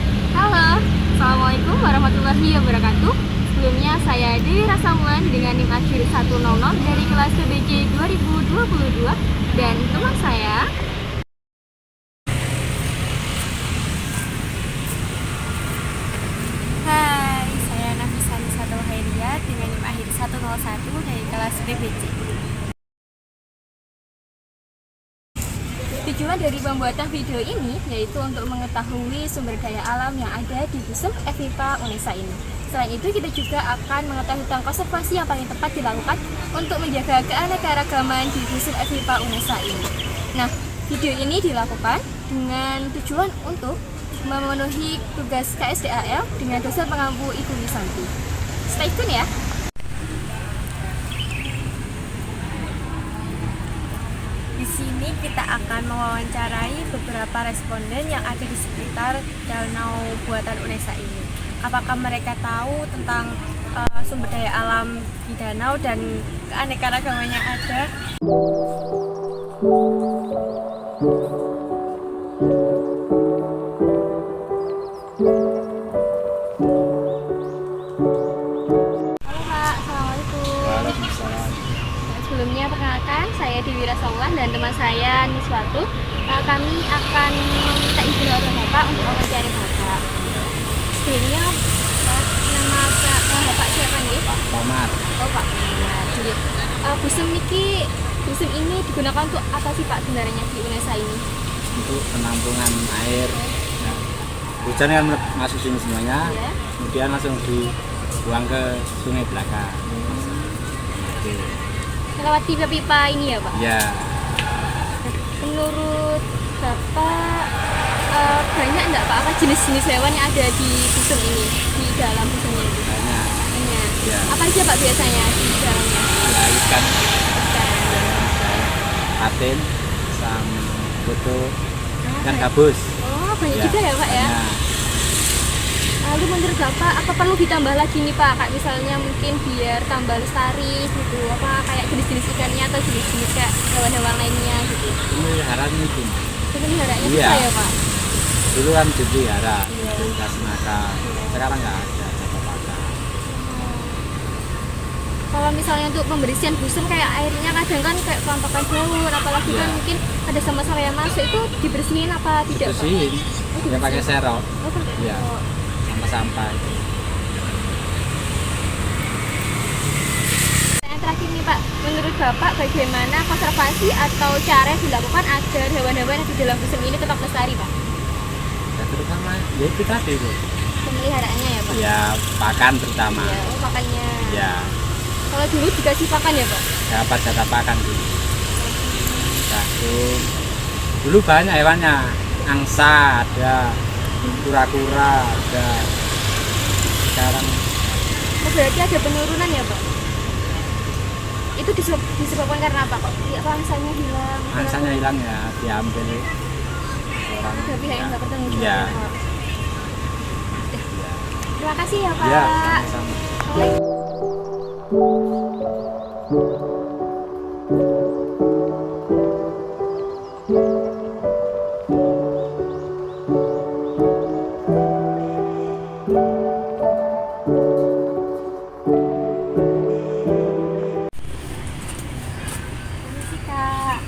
Assalamualaikum warahmatullahi wabarakatuh. Sebelumnya saya Dewi Rasamulan dengan NIM akhir 100 dari kelas PBJ 2022 dan teman saya. Hai, saya Nafisa Nisata Wahairia dengan NIM akhir 101 dari kelas PBJ. Tujuan dari pembuatan video ini yaitu untuk mengetahui sumber daya alam yang ada di Busem FIPA UNESA ini. Selain itu, kita juga akan mengetahui tentang konservasi yang paling tepat dilakukan untuk menjaga keanekaragaman di Busem FIPA UNESA ini. Nah, video ini dilakukan dengan tujuan untuk memenuhi tugas KSDAL dengan dosen pengampu Ibu Wisanti. Stay tune ya! Di sini kita akan mewawancarai beberapa responden yang ada di sekitar danau buatan UNESA ini. Apakah mereka tahu tentang sumber daya alam di danau dan keanekaragaman yang ada? Halo Pak, Assalamualaikum. Waalaikumsalam. Sebelumnya perkenalkan, saya Dewi Rasamulan dan teman saya Niswatu. Kami akan meminta izin oleh Bapak untuk mewawancari Bapak. Sebelumnya, nama Bapak siapa nih? Pak Komar. Oh Pak Komar. Jadi, busem ini digunakan untuk apa sih Pak sebenarnya di UNESA ini? Untuk penampungan air. Ya. Hujan kan masuk sini semuanya, Ya. kemudian langsung dibuang ke sungai belakang. Oke. Lewat pipa-pipa ini ya Pak? Ya, Menurut Bapak, banyak enggak Pak apa jenis-jenis hewan yang ada di busem ini, di dalam busemnya itu? banyak. Banyak. Ya. Apa aja Pak biasanya di dalamnya? Ya, ikan, Ikan. patin, sama foto, ikan gabus. Oh, banyak juga ya Pak ya? banyak. Lalu menurut Bapak, apa perlu ditambah lagi nih Pak? Kayak misalnya mungkin biar tambah lestari gitu, apa kayak jenis-jenis ikannya atau jenis-jenis kayak hewan-hewan lainnya gitu. Pemeliharaan itu. Pemeliharanya Iya. susah ya Pak? Dulu kan dipelihara, Iya. dikasih makan. Sekarang nggak ada apa-apa. Kalau misalnya untuk pembersihan busem kayak airnya kadang kan kayak kelompokkan daun, apalagi Iya. kan mungkin ada sama-sama yang masuk itu dibersihin apa tidak Pak? Bersihin, Oh, ya pakai dibersihin. serok, Oh, pakai Iya. serok. sampah itu. Yang terakhir nih Pak, menurut Bapak bagaimana konservasi atau cara yang dilakukan agar hewan-hewan yang di dalam busem ini tetap lestari Pak? Ya, terutama ya itu tadi itu. Pemeliharaannya ya Pak? Ya, pakan terutama. Iya, oh pakannya. Ya, Kalau dulu dikasih pakan ya Pak? dapat jatah pakan dulu. Jagung. Dulu banyak hewannya, angsa ada, kura-kura ada. Sekarang Oh, berarti ada penurunan ya Pak? Itu disebabkan karena apa kok? Ya, angsanya hilang. angsanya hilang ya, diambil orang. Ada pihak yang nggak bertanggung jawab. Iya. ya, Pak? Terima kasih ya Pak. Iya, sama-sama. Assalamualaikum. Permisi, Kak.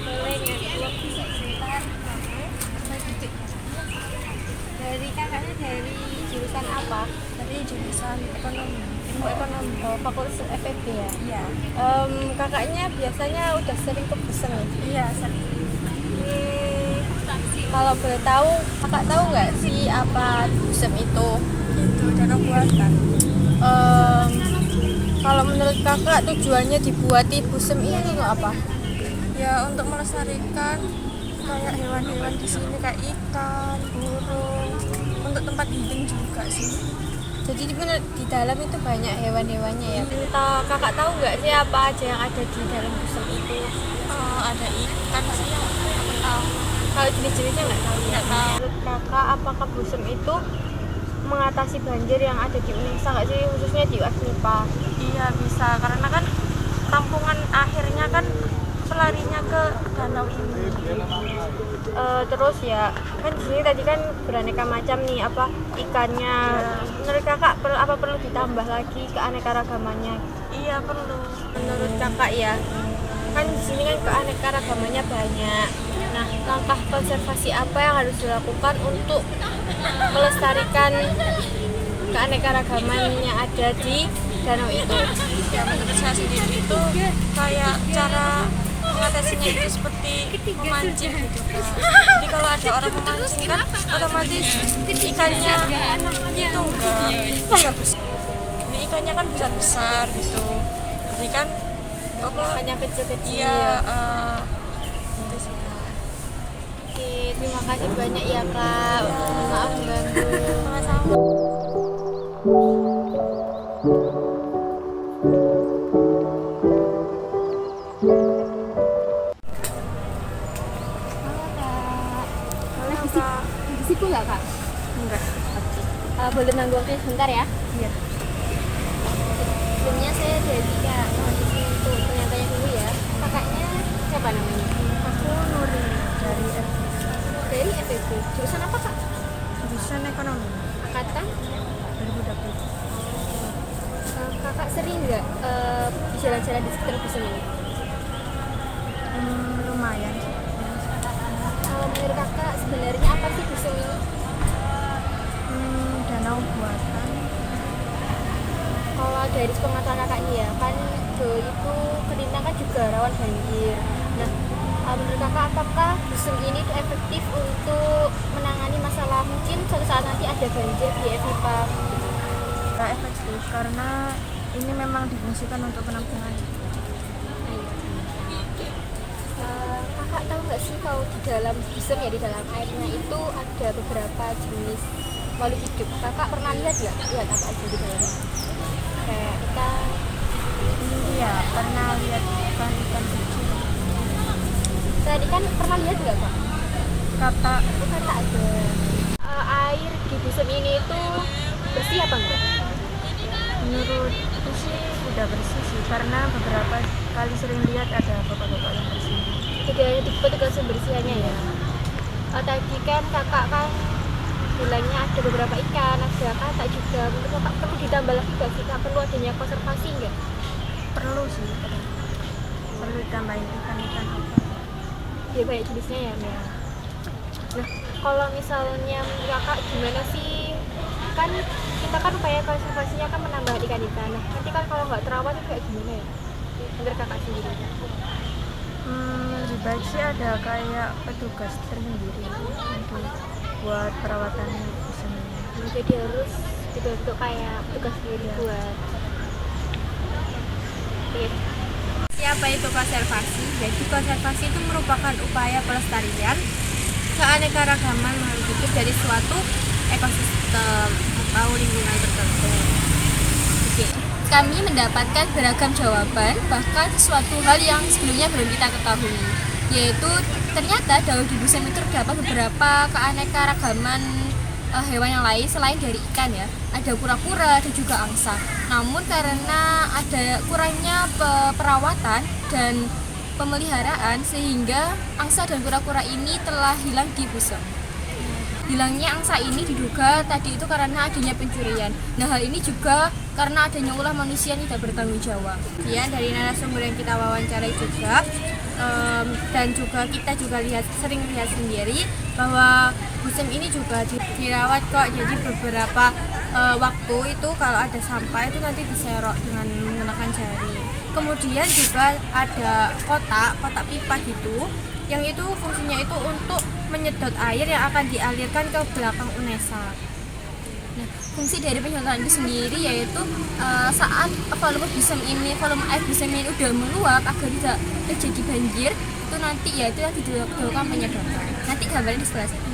Boleh nggak bisa sebentar? Dari kakaknya dari jurusan apa? Dari jurusan ekonomi. Ilmu ekonomi. Oh, fakultas FEB ya. Iya. Kakaknya biasanya udah sering ke Busem ya? Iya, sering. Hmm, Kalau boleh tahu, kakak tahu nggak sih apa busem itu? Itu danau buatan. Kalau menurut kakak tujuannya dibuati busem ini untuk apa? Ya untuk melestarikan kayak hewan-hewan di sini kayak ikan, burung, untuk tempat healing juga sih. Jadi di dalam itu banyak hewan-hewannya ya. Kakak tahu nggak sih apa aja yang ada di dalam busem itu? Ada ikan sih yang aku tahu. Kalau jenis-jenisnya nggak tahu ya. Nggak tahu. Menurut kakak, apakah busem itu mengatasi banjir yang ada di Unesa nggak sih, khususnya di UASMIPA? Iya bisa, karena kan tampungan akhirnya kan pelarinya ke danau ini. Terus ya kan di sini tadi kan beraneka macam nih apa ikannya. Menurut kakak perlu ditambah lagi keanekaragamannya? Iya perlu. Menurut kakak ya, kan di sini kan keanekaragamannya banyak. Nah, langkah konservasi apa yang harus dilakukan untuk melestarikan keanekaragaman yang ada di danau itu? Ya menurut saya sendiri itu kayak cara mengatasinya itu seperti memancing gitu. Jadi kalau ada orang memancing kan otomatis ikannya itu enggak besar. Ini ikannya kan besar gitu. Jadi kan Hanya kecil-kecil. iya Itu sih, Kak. Oke, terima kasih banyak ya Kak. Maaf mengganggu. sama-sama. Halo Kak. Halo, Kak. Di situ nggak Kak? Enggak. Boleh nanggung waktu sebentar ya? Iya. Sebelumnya saya dari Kak, mohon izin untuk tanya-tanya dulu ya. Kakaknya siapa namanya? Aku Nuri dari Dari FEB. Jurusan apa Kak? jurusan ekonomi Angkatan? 2020. Kakak sering nggak jalan-jalan di sekitar Busem ini? Lumayan. Kalau menurut kakak sebenarnya apa sih Busem ini? Danau buatan. Kalau dari pengetahuan kakaknya ya, kan itu Kelintang kan juga rawan banjir. Nah, menurut kakak apakah Busem ini tuh efektif untuk menangani masalah mungkin suatu saat nanti ada banjir di FIPA? Nggak efektif karena ini memang difungsikan untuk penampungan. Kakak tahu nggak sih kalau di dalam Busem ya, di dalam airnya itu ada beberapa jenis makhluk hidup. Kakak pernah lihat nggak? Lihat apa aja di dalamnya? Kayak ikan. Iya, pernah lihat ikan kecil. Tadi kan pernah lihat nggak Kak? Kata Kata ada. Air di Busem ini itu bersih apa enggak? menurutku sih udah bersih sih karena beberapa kali sering lihat ada bapak-bapak yang bersih. Tidak hanya di petugas pembersihannya ya. Tadi kan kakak kan bilangnya ada beberapa ikan, ada kata juga. Menurut kakak perlu ditambah lagi nggak sih Kak? Perlu adanya konservasi nggak? Perlu sih, perlu ditambahin ikan-ikan apa. Ya banyak jenisnya ya. Nah, kalau misalnya menurut kakak gimana sih? Kan kita kan upaya konservasinya kan menambah ikan-ikan. Nah, nanti kan kalau nggak terawat itu kayak gimana ya? Menurut kakak sendiri. Lebih baik sih ada kayak petugas tersendiri untuk buat perawatan Busem ini. Jadi harus dibentuk kayak petugas sendiri buat. Oke. Siapa itu konservasi? Jadi konservasi itu merupakan upaya pelestarian keanekaragaman makhluk hidup dari suatu ekosistem atau lingkungan tertentu. Oke. Kami mendapatkan beragam jawaban, bahkan sesuatu hal yang sebelumnya belum kita ketahui, yaitu ternyata di Busem itu terdapat beberapa keanekaragaman hewan yang lain selain dari ikan ya. Ada kura-kura dan juga angsa. Namun karena ada kurangnya perawatan dan pemeliharaan sehingga angsa dan kura-kura ini telah hilang di Busem. Hilangnya angsa ini diduga tadi itu karena adanya pencurian. Nah, hal ini juga karena adanya ulah manusia yang tidak bertanggung jawab. Kemudian dari narasumber yang kita wawancarai juga dan juga kita juga sering lihat sendiri bahwa Busem ini juga dirawat kok. Jadi beberapa waktu itu kalau ada sampah itu nanti diserok dengan menggunakan jari. Kemudian juga ada kotak pipa gitu yang itu fungsinya itu untuk menyedot air yang akan dialirkan ke belakang UNESA. Nah, fungsi dari penyedotan itu sendiri yaitu saat volume air Busem ini udah meluap agar tidak terjadi banjir, itu nanti ya itu yang dilakukan penyedotan. Nanti gambarnya di sebelah sini.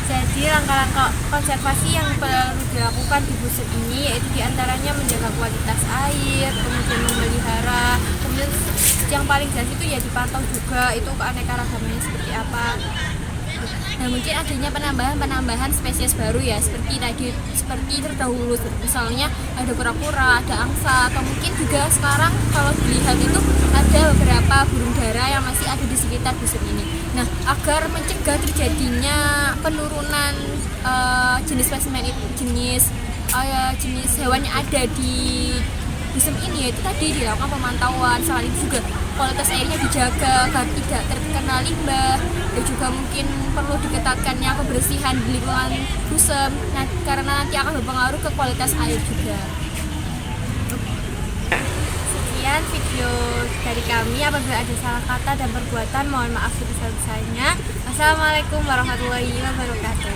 Jadi langkah-langkah konservasi yang perlu dilakukan di Busem ini yaitu diantaranya menjaga kualitas air, kemudian memelihara, kemudian yang paling jelas itu ya dipantau juga itu keanekaragamannya seperti apa. Nah, mungkin adanya penambahan spesies baru ya, seperti terdahulu, misalnya ada kura-kura, ada angsa, atau mungkin juga sekarang kalau dilihat itu ada beberapa burung dara yang masih ada di sekitar Busem ini. Nah, agar mencegah terjadinya penurunan jenis spesimen itu, jenis hewan yang ada di Busem ini, yaitu tadi dilakukan pemantauan. Selain itu juga kualitas airnya dijaga agar tidak terkena limbah, dan juga mungkin perlu diketatkannya kebersihan di lingkungan Busem, karena nanti akan berpengaruh ke kualitas air juga. Sekian video dari kami. Apabila ada salah kata dan perbuatan, mohon maaf sebesar-besarnya. Wassalamualaikum warahmatullahi wabarakatuh.